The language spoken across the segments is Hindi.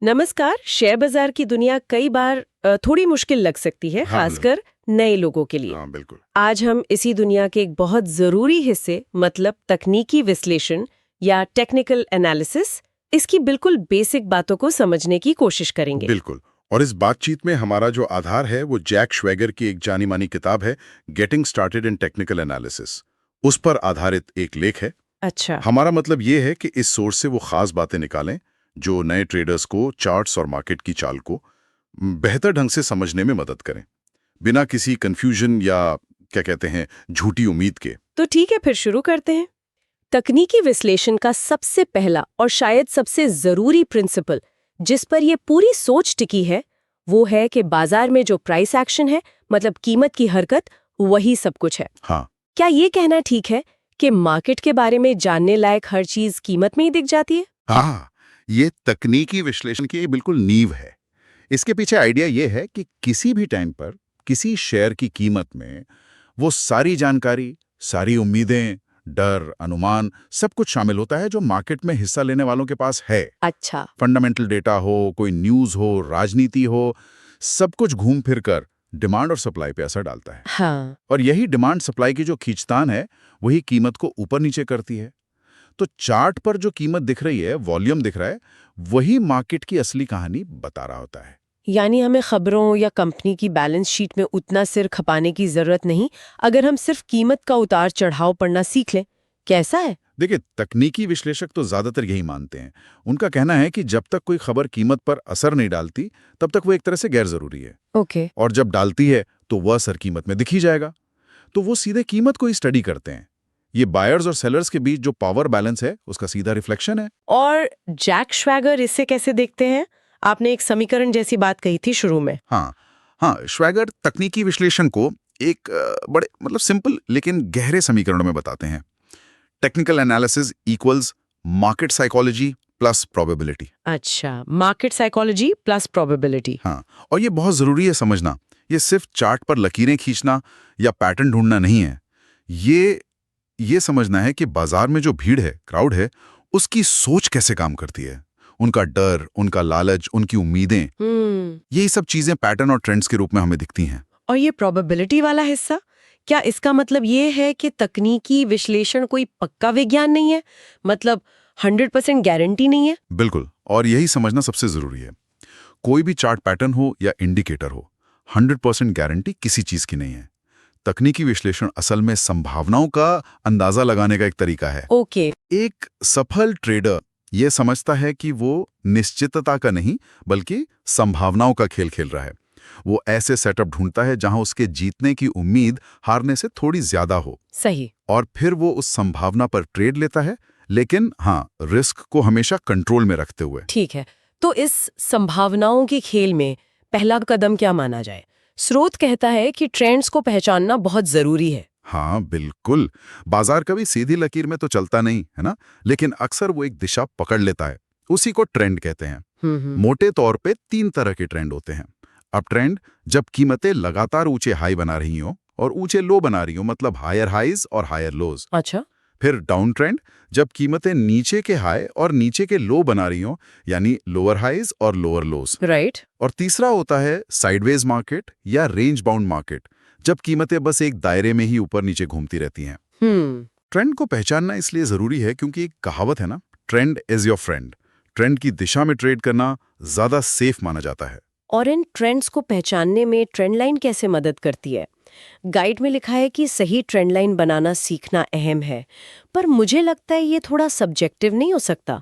नमस्कार। शेयर बाजार की दुनिया कई बार थोड़ी मुश्किल लग सकती है, हाँ, खासकर नए लोगों के लिए। हाँ, बिल्कुल। आज हम इसी दुनिया के एक बहुत जरूरी हिस्से मतलब तकनीकी विश्लेषण या टेक्निकल एनालिसिस, इसकी बिल्कुल बेसिक बातों को समझने की कोशिश करेंगे। बिल्कुल। और इस बातचीत में हमारा जो आधार है वो जैक श्वेगर की एक जानी मानी किताब है, getting started in technical analysis. उस पर आधारित एक लेख है। अच्छा। हमारा मतलब ये है कि इस सोर्स से वो खास बातें निकालें जो नए ट्रेडर्स को चार्ट्स और मार्केट की चाल को बेहतर ढंग से समझने में मदद करें, बिना किसी कंफ्यूजन या क्या कहते हैं झूठी उम्मीद के। तो ठीक है, फिर शुरू करते हैं। तकनीकी विश्लेषण का सबसे पहला और शायद सबसे जरूरी प्रिंसिपल जिस पर यह पूरी सोच टिकी है, वो है कि बाजार में जो प्राइस एक्शन है, मतलब कीमत की हरकत, वही सब कुछ है। हाँ, क्या ये कहना ठीक है कि मार्केट के बारे में जानने लायक हर चीज कीमत में ही दिख जाती है? हाँ, ये तकनीकी विश्लेषण की बिल्कुल नींव है। इसके पीछे आइडिया ये है कि किसी भी टाइम पर किसी शेयर की कीमत में वो सारी जानकारी, सारी उम्मीदें, डर, अनुमान सब कुछ शामिल होता है जो मार्केट में हिस्सा लेने वालों के पास है। अच्छा। फंडामेंटल डेटा हो, कोई न्यूज़ हो, राजनीति हो, सब कुछ घूम फिर कर डिमांड और सप्लाई पे असर डालता है। हाँ। और यही डिमांड सप्लाई की जो खींचतान है, वही कीमत को ऊपर नीचे करती है। तो चार्ट पर जो कीमत दिख रही है, वॉल्यूम दिख रहा है, वही मार्केट की असली कहानी बता रहा होता है। यानी हमें खबरों या कंपनी की बैलेंस शीट में उतना सिर खपाने की जरूरत नहीं, अगर हम सिर्फ कीमत का उतार चढ़ाव पढ़ना सीख लें। कैसा है? देखिए, तकनीकी विश्लेषक तो ज्यादातर यही मानते हैं। उनका कहना है कि जब तक कोई खबर कीमत पर असर नहीं डालती, तब तक वो एक तरह से गैर जरूरी है। ओके। और जब डालती है, तो वह असर कीमत में दिख ही जाएगा। तो वो सीधे कीमत को ही स्टडी करते हैं। ये बायर्स और सेलर्स के बीच जो पावर बैलेंस है, उसका सीधा रिफ्लेक्शन है। और जैक श्वैगर इसे कैसे देखते हैं? आपने एक समीकरण जैसी बात कही थी शुरू में। हाँ, हाँ, श्वैगर तकनीकी विश्लेषण को एक बड़े मतलब सिंपल लेकिन गहरे समीकरणों में बताते हैं। Technical analysis equals market psychology plus probability. अच्छा, मार्केट साइकोलॉजी प्लस प्रोबेबिलिटी। हाँ, और ये बहुत जरूरी है समझना। ये सिर्फ चार्ट पर लकीरें खींचना या पैटर्न ढूंढना नहीं है। ये समझना है कि बाजार में जो भीड़ है, क्राउड है, उसकी सोच कैसे काम करती है। उनका डर, उनका लालच, उनकी उम्मीदें, यही सब चीजें पैटर्न और ट्रेंड्स के रूप में हमें दिखती हैं। और ये प्रोबेबिलिटी वाला हिस्सा, क्या इसका मतलब ये है कि तकनीकी विश्लेषण कोई पक्का विज्ञान नहीं है? मतलब 100% गारंटी नहीं है? बिल्कुल, और यही समझना सबसे जरूरी है। कोई भी चार्ट पैटर्न हो या इंडिकेटर हो, 100% गारंटी किसी चीज की नहीं है। तकनीकी विश्लेषण असल में संभावनाओं का अंदाजा लगाने का एक तरीका है। ओके। एक सफल ट्रेडर यह समझता है कि वो निश्चितता का नहीं बल्कि संभावनाओं का खेल खेल रहा है। वो ऐसे सेटअप ढूंढता है जहां उसके जीतने की उम्मीद हारने से थोड़ी ज्यादा हो। सही। और फिर वो उस संभावना पर ट्रेड लेता है, लेकिन हाँ, रिस्क को हमेशा कंट्रोल में रखते हुए। ठीक है, तो इस संभावनाओं के खेल में पहला कदम क्या माना जाए? स्रोत कहता है कि ट्रेंड्स को पहचानना बहुत जरूरी है। हाँ, बिल्कुल। बाजार कभी सीधी लकीर में तो चलता नहीं है ना, लेकिन अक्सर वो एक दिशा पकड़ लेता है। उसी को ट्रेंड कहते हैं। मोटे तौर पे 3 तरह के ट्रेंड होते हैं। अप ट्रेंड, जब कीमतें लगातार ऊंचे हाई बना रही हो और ऊंचे लो बना रही हो, मतलब हायर हाइज और हायर लोज। अच्छा। फिर डाउन ट्रेंड, जब कीमतें नीचे के हाई और नीचे के लो बना रही हो, यानी लोअर हाइज और लोअर लोज। राइट। और तीसरा होता है साइडवेज मार्केट या रेंज बाउंड मार्केट, जब कीमतें बस एक दायरे में ही ऊपर नीचे घूमती रहती हैं। ट्रेंड को पहचानना इसलिए जरूरी है क्योंकि एक कहावत है ना, trend is your friend. Trend की दिशा में ट्रेड करना ज्यादा सेफ माना जाता है। और इन ट्रेंड्स को पहचानने में ट्रेंड लाइन कैसे मदद करती है? गाइड में लिखा है कि सही ट्रेंड लाइन बनाना सीखना अहम है, पर मुझे लगता है ये थोड़ा सब्जेक्टिव नहीं हो सकता।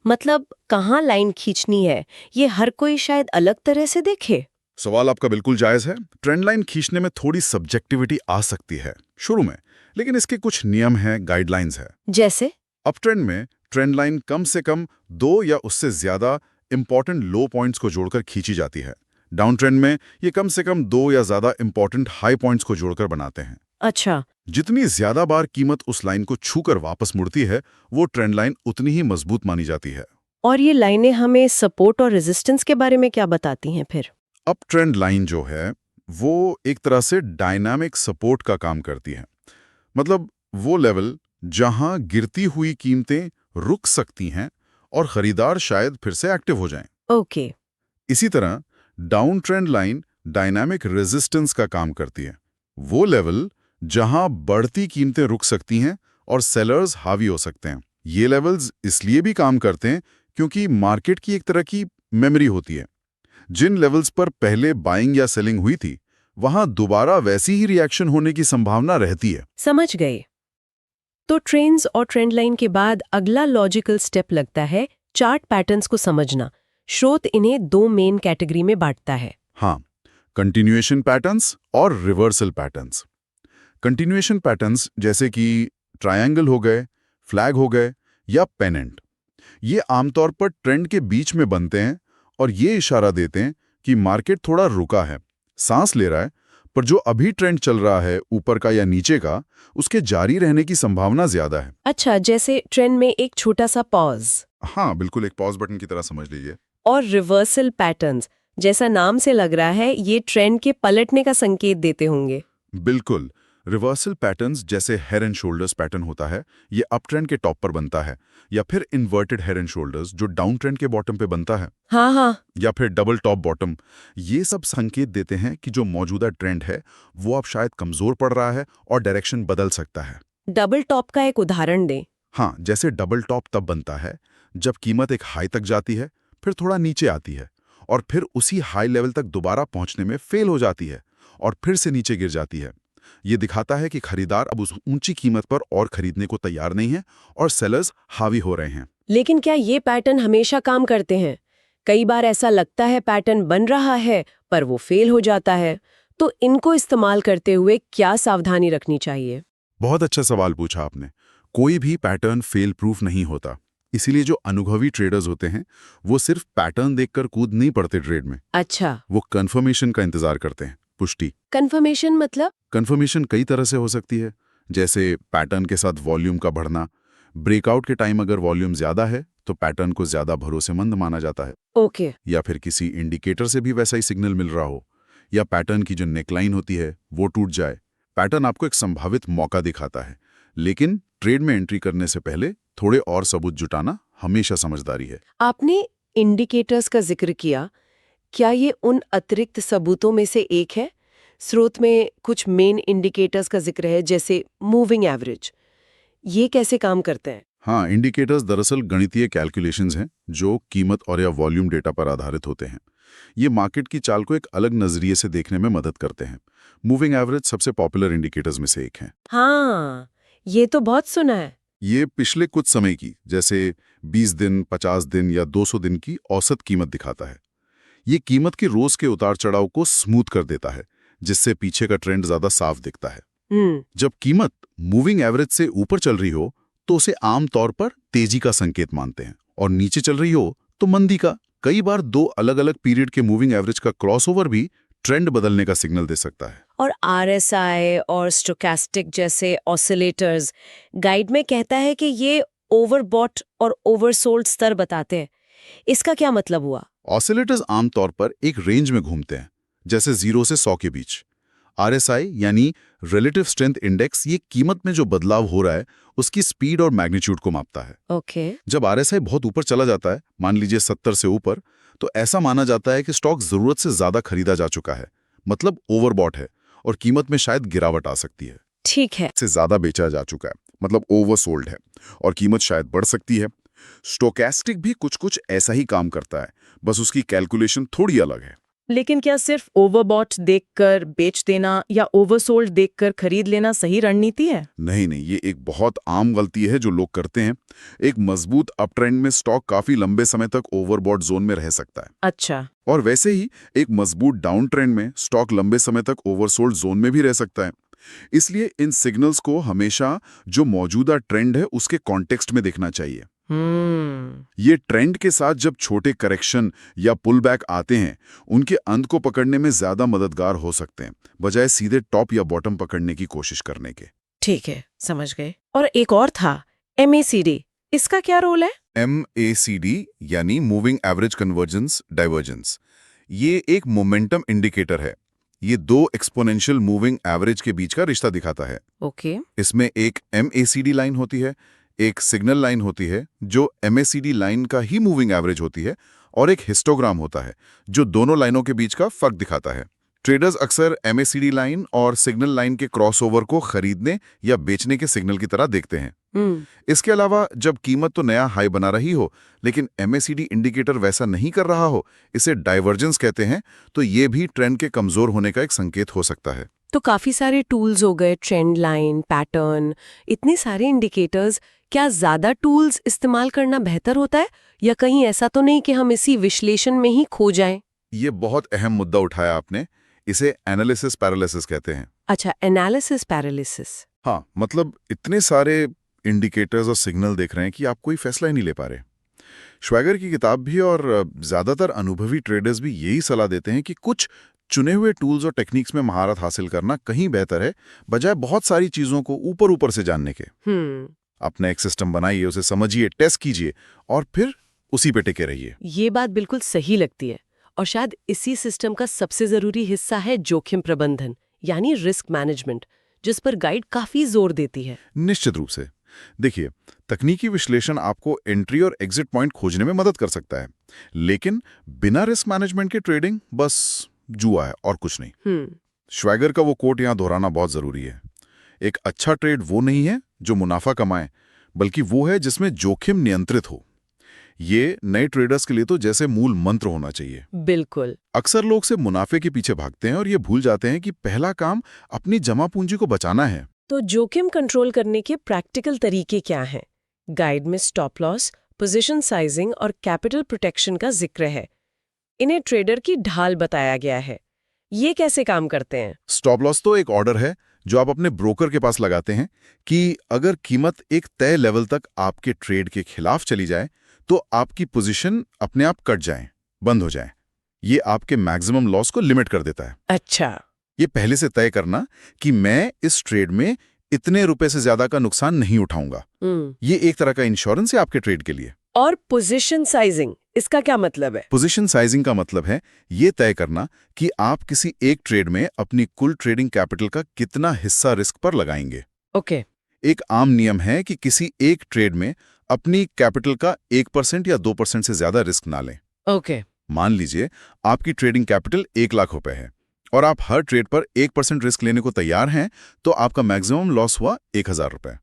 मतलब कहाँ लाइन खींचनी है, ये हर कोई शायद अलग तरह से देखे। सवाल आपका बिल्कुल जायज है। ट्रेंड लाइन खींचने में थोड़ी सब्जेक्टिविटी आ सकती है शुरू में, लेकिन इसके कुछ नियम हैं, गाइडलाइंस है। जैसे अप ट्रेंड में ट्रेंड लाइन कम से कम 2 या उससे ज्यादा इंपॉर्टेंट लो पॉइंट्स को जोड़कर खींची जाती है। डाउन ट्रेंड में ये कम से कम 2 या ज्यादा इंपॉर्टेंट हाई पॉइंट्स को जोड़कर बनाते हैं। अच्छा। जितनी ज्यादा बार कीमत उस लाइन को छूकर वापस मुड़ती है, वो ट्रेंड लाइन उतनी ही मजबूत मानी जाती है। और ये लाइनें हमें सपोर्ट और रेजिस्टेंस के बारे में क्या बताती हैं फिर? अप ट्रेंड लाइन जो है, वो एक तरह से डायनामिक सपोर्ट का काम करती है। मतलब वो लेवल जहां गिरती हुई कीमतें रुक सकती हैं और खरीदार शायद फिर से एक्टिव हो जाएं। ओके। इसी तरह down trend line dynamic resistance का काम करती है। वो लेवल जहां बढ़ती कीमतें रुक सकती हैं और सेलर्स हावी हो सकते हैं। ये लेवल्स इसलिए भी काम करते हैं क्योंकि मार्केट की एक तरह की मेमोरी होती है। जिन लेवल्स पर पहले बाइंग या सेलिंग हुई थी, वहां दोबारा वैसी ही रिएक्शन होने की संभावना रहती है। समझ गए। तो ट्रेंड्स और ट्रेंड लाइन के बाद अगला लॉजिकल स्टेप लगता है चार्ट पैटर्न्स को समझना। स्रोत इन्हें दो मेन कैटेगरी में बांटता है। हाँ, कंटिन्यूएशन पैटर्न्स और रिवर्सल पैटर्न्स। कंटिन्यूएशन पैटर्न्स जैसे कि ट्रायंगल हो गए, फ्लैग हो गए या पेनेंट, ये आमतौर पर ट्रेंड के बीच में बनते हैं और ये इशारा देते हैं कि मार्केट थोड़ा रुका है, सांस ले रहा है, पर जो अभी ट्रेंड चल रहा है ऊपर का या नीचे का, उसके जारी रहने की संभावना ज्यादा है। अच्छा, जैसे ट्रेंड में एक छोटा सा पॉज। हाँ, बिल्कुल एक पॉज बटन की तरह समझ लीजिए। और रिवर्सल पैटर्न्स, जैसा नाम से लग रहा है, ये ट्रेंड के पलटने का संकेत देते होंगे। बिल्कुल। रिवर्सल पैटर्न्स जैसे हेड एंड शोल्डर्स पैटर्न होता है, ये अप ट्रेंड के टॉप पर बनता है, या फिर इन्वर्टेड हेड एंड शोल्डर्स जो डाउन ट्रेंड के बॉटम पे बनता है, हाँ हाँ। या फिर डबल टॉप बॉटम। ये सब संकेत देते हैं कि जो मौजूदा ट्रेंड है वो अब शायद कमजोर पड़ रहा है और डायरेक्शन बदल सकता है। डबल टॉप का एक उदाहरण दें। हाँ, जैसे डबल टॉप तब बनता है जब कीमत एक हाई तक जाती है, फिर थोड़ा नीचे आती है और फिर उसी हाई लेवल तक दोबारा पहुंचने में फेल हो जाती है और फिर से नीचे गिर जाती है। ये दिखाता है कि खरीदार अब उस ऊंची कीमत पर और खरीदने को तैयार नहीं है और सेलर्स हावी हो रहे हैं। लेकिन क्या ये पैटर्न हमेशा काम करते हैं? कई बार ऐसा लगता है पैटर्न बन रहा है पर वो फेल हो जाता है। तो इनको इस्तेमाल करते हुए क्या सावधानी रखनी चाहिए? बहुत अच्छा सवाल पूछा आपने। कोई भी पैटर्न फेल प्रूफ नहीं होता, इसीलिए जो अनुभवी ट्रेडर्स होते हैं वो सिर्फ पैटर्न देखकर कूद नहीं पड़ते ट्रेड में। अच्छा, वो कंफर्मेशन का इंतजार करते हैं, पुष्टि। कंफर्मेशन मतलब? कंफर्मेशन कई तरह से हो सकती है, जैसे पैटर्न के साथ वॉल्यूम का बढ़ना। ब्रेकआउट के टाइम अगर वॉल्यूम ज्यादा है तो पैटर्न को ज्यादा भरोसेमंद माना जाता है। ओके। या फिर किसी इंडिकेटर से भी वैसा ही सिग्नल मिल रहा हो, या पैटर्न की जो नेकलाइन होती है वो टूट जाए। पैटर्न आपको एक संभावित मौका दिखाता है, लेकिन ट्रेड में एंट्री करने से पहले थोड़े और सबूत जुटाना हमेशा समझदारी है। आपने इंडिकेटर्स का जिक्र किया, क्या ये उन अतिरिक्त सबूतों में से एक है? स्रोत में कुछ मेन इंडिकेटर्स का जिक्र है, जैसे मूविंग एवरेज। ये कैसे काम करते हैं? हाँ, इंडिकेटर्स दरअसल गणितीय कैलकुलेशंस हैं जो कीमत और या वॉल्यूम डेटा पर आधारित होते हैं। ये मार्केट की चाल को एक अलग नजरिए से देखने में मदद करते हैं। मूविंग एवरेज सबसे पॉपुलर इंडिकेटर्स में से एक है। हाँ, ये तो बहुत सुना है। ये पिछले कुछ समय की, जैसे 20 दिन, 50 दिन या 200 दिन की औसत कीमत दिखाता है। ये कीमत के रोज के उतार चढ़ाव को स्मूथ कर देता है, जिससे पीछे का ट्रेंड ज्यादा साफ दिखता है। जब कीमत मूविंग एवरेज से ऊपर चल रही हो तो उसे आमतौर पर तेजी का संकेत मानते हैं, और नीचे चल रही हो तो मंदी का। कई बार दो अलग अलग पीरियड के मूविंग एवरेज का क्रॉसओवर भी ट्रेंड बदलने का सिग्नल दे सकता है। और RSI और स्टोकेस्टिक जैसे ऑसिलेटर्स गाइड में कहता है कि ये ओवरबॉट और ओवरसोल्ड स्तर बताते हैं। इसका क्या मतलब हुआ? ऑसिलेटर्स आमतौर पर एक रेंज में घूमते हैं, जैसे 0 से 100 के बीच। RSI यानी रिलेटिव स्ट्रेंथ इंडेक्स, ये कीमत में जो बदलाव हो रहा है उसकी स्पीड और मैग्नीट्यूड को मापता है। ओके। जब RSI बहुत ऊपर चला जाता है, मान लीजिए 70 से ऊपर, तो ऐसा माना जाता है कि स्टॉक जरूरत से ज्यादा खरीदा जा चुका है, मतलब ओवरबॉट है, और कीमत में शायद गिरावट आ सकती है। ठीक है। से ज्यादा बेचा जा चुका है, मतलब ओवरसोल्ड है, और कीमत शायद बढ़ सकती है। स्टोकेस्टिक भी कुछ ऐसा ही काम करता है, बस उसकी कैलकुलेशन थोड़ी अलग है। लेकिन क्या सिर्फ ओवरबॉट देखकर बेच देना या ओवरसोल्ड देखकर खरीद लेना सही रणनीति है? नहीं, ये एक बहुत आम गलती है जो लोग करते हैं। एक मजबूत अप ट्रेंड में स्टॉक काफी लंबे समय तक ओवरबॉट जोन में रह सकता है, अच्छा। और वैसे ही एक मजबूत डाउन ट्रेंड में स्टॉक लंबे समय तक ओवरसोल्ड जोन में भी रह सकता है। इसलिए इन सिग्नल्स को हमेशा जो मौजूदा ट्रेंड है उसके कॉन्टेक्स्ट में देखना चाहिए। ये ट्रेंड के साथ जब छोटे करेक्शन या पुल बैक आते हैं, उनके अंत को पकड़ने में ज्यादा मददगार हो सकते हैं, बजाय सीधे टॉप या बॉटम पकड़ने की कोशिश करने के। ठीक है, समझ गए। और एक और था, MACD, इसका क्या रोल है? MACD यानी मूविंग एवरेज कन्वर्जेंस डाइवर्जेंस। ये एक मोमेंटम इंडिकेटर है। ये दो एक्सपोनेंशियल मूविंग एवरेज के बीच का रिश्ता दिखाता है। ओके। इसमें एक MACD लाइन होती है, एक सिग्नल लाइन होती है जो MACD लाइन का ही मूविंग एवरेज होती है, और एक हिस्टोग्राम होता है जो दोनों लाइनों के बीच का फर्क दिखाता है। ट्रेडर्स अक्सर MACD लाइन और सिग्नल लाइन के क्रॉसओवर को खरीदने या बेचने के सिग्नल की तरह देखते हैं। इसके अलावा जब कीमत तो नया हाई बना रही हो लेकिन MACD इंडिकेटर वैसा नहीं कर रहा हो, इसे डाइवर्जेंस कहते हैं, तो ये भी ट्रेंड के कमजोर होने का एक संकेत हो सकता है। तो काफी सारे टूल्स हो गए, ट्रेंड लाइन, पैटर्न, इतने सारे इंडिकेटर्स। क्या ज्यादा टूल्स इस्तेमाल करना बेहतर होता है या कहीं ऐसा तो नहीं कि हम इसी विश्लेषण में ही खो जाएं? ये बहुत अहम मुद्दा उठाया आपने। इसे एनालिसिस पैरालिसिस कहते हैं। अच्छा, एनालिसिस पैरालिसिस। हाँ, मतलब इतने सारे इंडिकेटर्स और सिग्नल देख रहे हैं कि आप कोई फैसला ही नहीं ले पा रहे। श्वैगर की किताब भी और ज्यादातर अनुभवी ट्रेडर्स भी यही सलाह देते हैं कि कुछ चुने हुए टूल्स और टेक्निक्स में महारत हासिल करना कहीं बेहतर है, बजाय बहुत सारी चीजों को ऊपर ऊपर से जानने के। अपना एक सिस्टम बनाइए, उसे समझिए, टेस्ट कीजिए और फिर उसी पे टिके रहिए। ये बात बिल्कुल सही लगती है। और शायद इसी सिस्टम का सबसे जरूरी हिस्सा है जोखिम प्रबंधन, यानी रिस्क मैनेजमेंट, जिस पर गाइड काफी जोर देती है। निश्चित रूप से। देखिए, तकनीकी विश्लेषण आपको एंट्री और एग्जिट पॉइंट खोजने में मदद कर सकता है, लेकिन बिना रिस्क मैनेजमेंट के ट्रेडिंग बस जुआ है और कुछ नहीं। श्वैगर का वो कोट यहां दोहराना बहुत जरूरी है। एक अच्छा ट्रेड वो नहीं है जो मुनाफा कमाए, बल्कि वो है जिसमें जोखिम नियंत्रित हो। ये नए ट्रेडर्स के लिए तो जैसे मूल मंत्र होना चाहिए। बिल्कुल। अक्सर लोग सिर्फ मुनाफे के पीछे भागते हैं और ये भूल जाते हैं कि पहला काम अपनी जमा पूंजी को बचाना है। तो जोखिम कंट्रोल करने के प्रैक्टिकल तरीके क्या हैं? गाइड में स्टॉप लॉस, पोजीशन साइजिंग और कैपिटल प्रोटेक्शन का जिक्र है। इन्हें ट्रेडर की ढाल बताया गया है। ये कैसे काम करते हैं? स्टॉप लॉस तो एक ऑर्डर है जो आप अपने ब्रोकर के पास लगाते हैं कि अगर कीमत एक तय लेवल तक आपके ट्रेड के खिलाफ चली जाए तो आपकी पोजीशन अपने आप कट जाए, बंद हो जाए। ये आपके मैक्सिमम लॉस को लिमिट कर देता है। अच्छा। ये पहले से तय करना कि मैं इस ट्रेड में इतने रुपए से ज्यादा का नुकसान नहीं उठाऊंगा। ये एक तरह का इंश्योरेंस है आपके ट्रेड के लिए। और पोजीशन साइजिंग, इसका क्या मतलब है? पोजीशन साइजिंग का मतलब है ये तय करना कि आप किसी एक ट्रेड में अपनी कुल ट्रेडिंग कैपिटल का कितना हिस्सा रिस्क पर लगाएंगे। ओके। एक आम नियम है कि किसी एक ट्रेड में अपनी कैपिटल का 1% या 2% से ज्यादा रिस्क ना लें। ओके। मान लीजिए आपकी ट्रेडिंग कैपिटल 1 लाख रुपए है और आप हर ट्रेड पर 1% रिस्क लेने को तैयार हैं, तो आपका मैक्सिमम लॉस हुआ 1000 रुपए।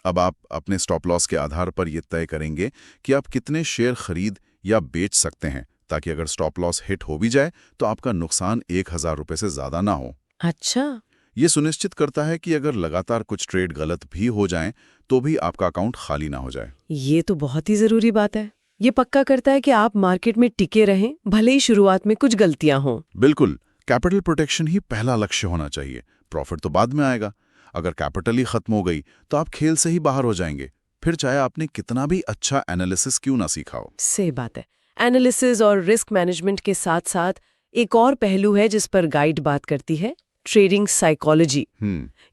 अब आप अपने स्टॉप लॉस के आधार पर यह तय करेंगे कि आप कितने शेयर खरीद या बेच सकते हैं, ताकि अगर स्टॉप लॉस हिट हो भी जाए तो आपका नुकसान 1000 रुपए से ज्यादा ना हो। अच्छा। ये सुनिश्चित करता है कि अगर लगातार कुछ ट्रेड गलत भी हो जाएं, तो भी आपका अकाउंट खाली ना हो जाए। ये तो बहुत ही जरूरी बात है। ये पक्का करता है कि आप मार्केट में टिके रहें, भले ही शुरुआत में कुछ गलतियां हों। बिल्कुल, कैपिटल प्रोटेक्शन ही पहला लक्ष्य होना चाहिए। प्रॉफिट तो बाद में आएगा। अगर कैपिटल ही खत्म हो गई तो आप खेल से ही बाहर हो जाएंगे, फिर चाहे आपने कितना भी अच्छा एनालिसिस क्यों ना सीखा हो। सही बात है। एनालिसिस और रिस्क मैनेजमेंट के साथ साथ एक और पहलू है जिस पर गाइड बात करती है, ट्रेडिंग साइकोलॉजी।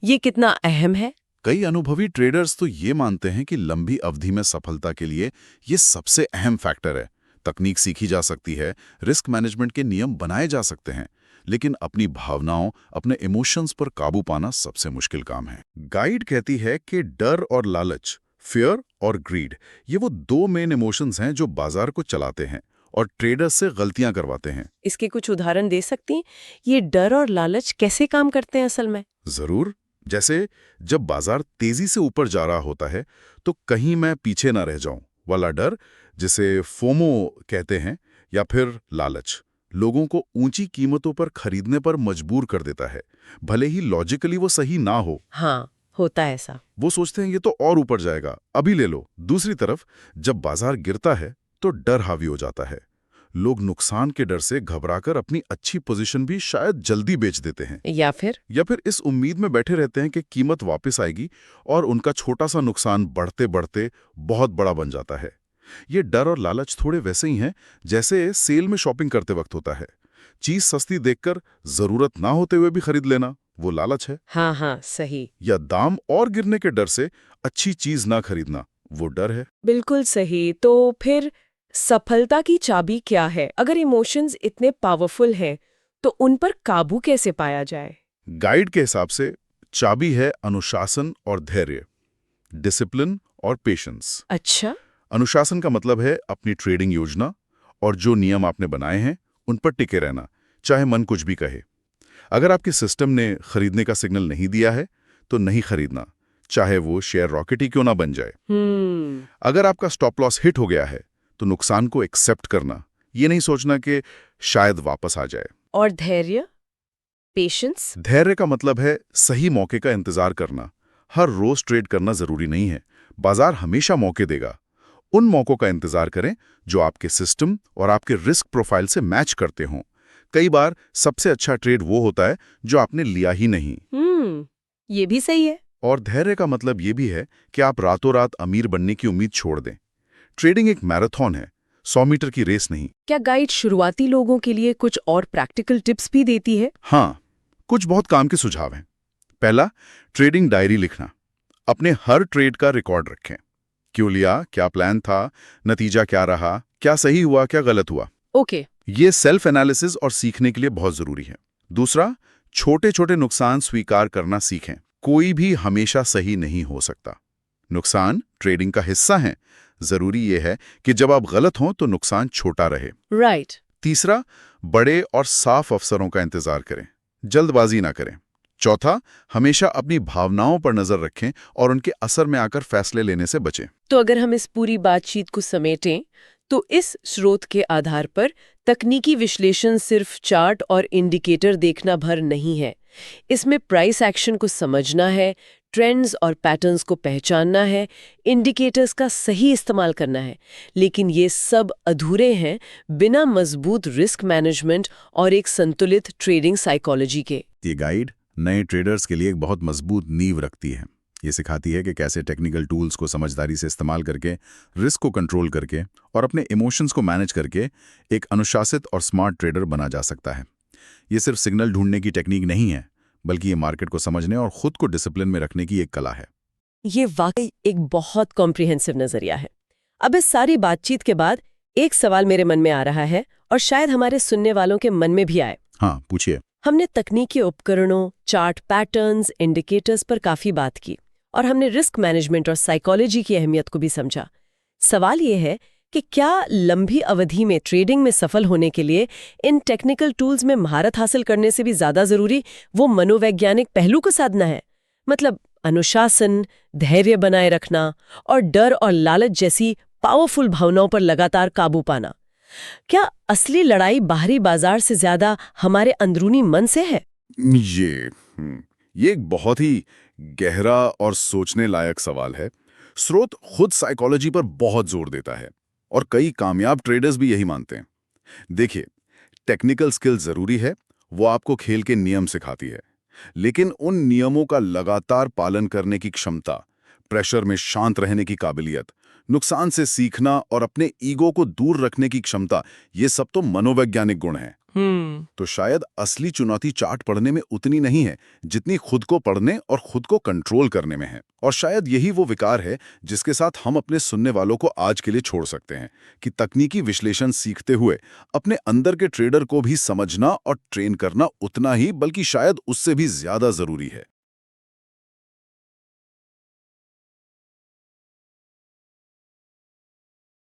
ये कितना अहम है? कई अनुभवी ट्रेडर्स तो ये मानते हैं कि लंबी अवधि में सफलता के लिए ये सबसे अहम फैक्टर है। तकनीक सीखी जा सकती है, रिस्क मैनेजमेंट के नियम बनाए जा सकते हैं, लेकिन अपनी भावनाओं, अपने इमोशंस पर काबू पाना सबसे मुश्किल काम है। गाइड कहती है कि डर और लालच, फियर और ग्रीड, ये वो दो मेन इमोशंस हैं जो बाजार को चलाते हैं और ट्रेडर्स से गलतियां करवाते हैं। इसके कुछ उदाहरण दे सकती हैं? ये डर और लालच कैसे काम करते हैं असल में? जरूर। जैसे जब बाजार तेजी से ऊपर जा रहा होता है तो कहीं मैं पीछे ना रह जाऊं वाला डर, जिसे फोमो कहते हैं, या फिर लालच लोगों को ऊंची कीमतों पर खरीदने पर मजबूर कर देता है, भले ही लॉजिकली वो सही ना हो। हाँ, होता है ऐसा। वो सोचते हैं ये तो और ऊपर जाएगा, अभी ले लो। दूसरी तरफ जब बाजार गिरता है तो डर हावी हो जाता है। लोग नुकसान के डर से घबराकर अपनी अच्छी पोजीशन भी शायद जल्दी बेच देते हैं, या फिर इस उम्मीद में बैठे रहते हैं कि कीमत वापस आएगी और उनका छोटा सा नुकसान बढ़ते बढ़ते बहुत बड़ा बन जाता है। ये डर और लालच थोड़े वैसे ही हैं जैसे सेल में शॉपिंग करते वक्त होता है। चीज सस्ती देखकर जरूरत ना होते हुए भी खरीद लेना, वो लालच है। हाँ, सही। या दाम और गिरने के डर से अच्छी चीज ना खरीदना, वो डर है। बिल्कुल सही। तो फिर सफलता की चाबी क्या है? अगर इमोशंस इतने पावरफुल हैं तो उन पर काबू कैसे पाया जाए? गाइड के हिसाब से चाबी है अनुशासन और धैर्य, डिसिप्लिन और पेशेंस। अच्छा। अनुशासन का मतलब है अपनी ट्रेडिंग योजना और जो नियम आपने बनाए हैं उन पर टिके रहना, चाहे मन कुछ भी कहे। अगर आपके सिस्टम ने खरीदने का सिग्नल नहीं दिया है तो नहीं खरीदना, चाहे वो शेयर रॉकेट ही क्यों ना बन जाए। अगर आपका स्टॉप लॉस हिट हो गया है तो नुकसान को एक्सेप्ट करना, ये नहीं सोचना कि शायद वापस आ जाए। और धैर्य, पेशेंस? धैर्य का मतलब है सही मौके का इंतजार करना। हर रोज ट्रेड करना जरूरी नहीं है, बाजार हमेशा मौके देगा। उन मौकों का इंतजार करें जो आपके सिस्टम और आपके रिस्क प्रोफाइल से मैच करते हों। कई बार सबसे अच्छा ट्रेड वो होता है जो आपने लिया ही नहीं। ये भी सही है। और धैर्य का मतलब ये भी है कि आप रातों रात अमीर बनने की उम्मीद छोड़ दें। ट्रेडिंग एक मैराथन है, 100 मीटर की रेस नहीं। क्या गाइड शुरुआती लोगों के लिए कुछ और प्रैक्टिकल टिप्स भी देती है? हाँ, कुछ बहुत काम के सुझाव हैं। पहला, ट्रेडिंग डायरी लिखना। अपने हर ट्रेड का रिकॉर्ड रखें। क्यों लिया, क्या प्लान था, नतीजा क्या रहा, क्या सही हुआ, क्या गलत हुआ। ओके। ये सेल्फ एनालिसिस और सीखने के लिए बहुत जरूरी है। दूसरा, छोटे छोटे नुकसान स्वीकार करना सीखें। कोई भी हमेशा सही नहीं हो सकता। नुकसान ट्रेडिंग का हिस्सा है। जरूरी यह है कि जब आप गलत हों तो नुकसान छोटा रहे। राइट। तीसरा, बड़े और साफ अवसरों का इंतजार करें, जल्दबाजी ना करें। चौथा, हमेशा अपनी भावनाओं पर नजर रखें और उनके असर में आकर फैसले लेने से बचें। तो अगर हम इस पूरी बातचीत को समेटें तो इस स्रोत के आधार पर तकनीकी विश्लेषण सिर्फ चार्ट और इंडिकेटर देखना भर नहीं है। इसमें प्राइस एक्शन को समझना है, ट्रेंड्स और पैटर्न्स को पहचानना है, इंडिकेटर्स का सही इस्तेमाल करना है। लेकिन ये सब अधूरे हैं बिना मजबूत रिस्क मैनेजमेंट और एक संतुलित ट्रेडिंग साइकोलॉजी के। ये गाइड नए ट्रेडर्स के लिए एक बहुत मजबूत नींव रखती है। ये सिखाती है कि कैसे टेक्निकल टूल्स को समझदारी से इस्तेमाल करके, रिस्क को कंट्रोल करके और अपने इमोशंस को मैनेज करके एक अनुशासित और स्मार्ट ट्रेडर बना जा सकता है। ये सिर्फ सिग्नल ढूंढने की टेक्निक नहीं है, बल्कि ये मार्केट को समझने और खुद को डिसिप्लिन में रखने की एक कला है। ये वाकई एक बहुत कॉम्प्रिहेंसिव नजरिया है। अब इस सारी बातचीत के बाद एक सवाल मेरे मन में आ रहा है और शायद हमारे सुनने वालों के मन में भी आए। हाँ, पूछिए। हमने तकनीकी उपकरणों, चार्ट पैटर्न्स, इंडिकेटर्स पर काफी बात की और हमने रिस्क मैनेजमेंट और साइकोलॉजी की अहमियत को भी समझा। सवाल ये है कि क्या लंबी अवधि में ट्रेडिंग में सफल होने के लिए इन टेक्निकल टूल्स में महारत हासिल करने से भी ज्यादा जरूरी वो मनोवैज्ञानिक पहलू को साधना है? मतलब अनुशासन, धैर्य बनाए रखना और डर और लालच जैसी पावरफुल भावनाओं पर लगातार काबू पाना। क्या असली लड़ाई बाहरी बाजार से ज्यादा हमारे अंदरूनी मन से है? ये एक बहुत ही गहरा और सोचने लायक सवाल है। स्रोत खुद साइकोलॉजी पर बहुत जोर देता है और कई कामयाब ट्रेडर्स भी यही मानते हैं। देखिए, टेक्निकल स्किल जरूरी है, वो आपको खेल के नियम सिखाती है, लेकिन उन नियमों का लगातार पालन करने की क्षमता, प्रेशर में शांत रहने की काबिलियत, नुकसान से सीखना और अपने ईगो को दूर रखने की क्षमता, ये सब तो मनोवैज्ञानिक गुण हैं। तो शायद असली चुनौती चार्ट पढ़ने में उतनी नहीं है जितनी खुद को पढ़ने और खुद को कंट्रोल करने में है। और शायद यही वो विकार है जिसके साथ हम अपने सुनने वालों को आज के लिए छोड़ सकते हैं कि तकनीकी विश्लेषण सीखते हुए अपने अंदर के ट्रेडर को भी समझना और ट्रेन करना उतना ही, बल्कि शायद उससे भी ज्यादा जरूरी है।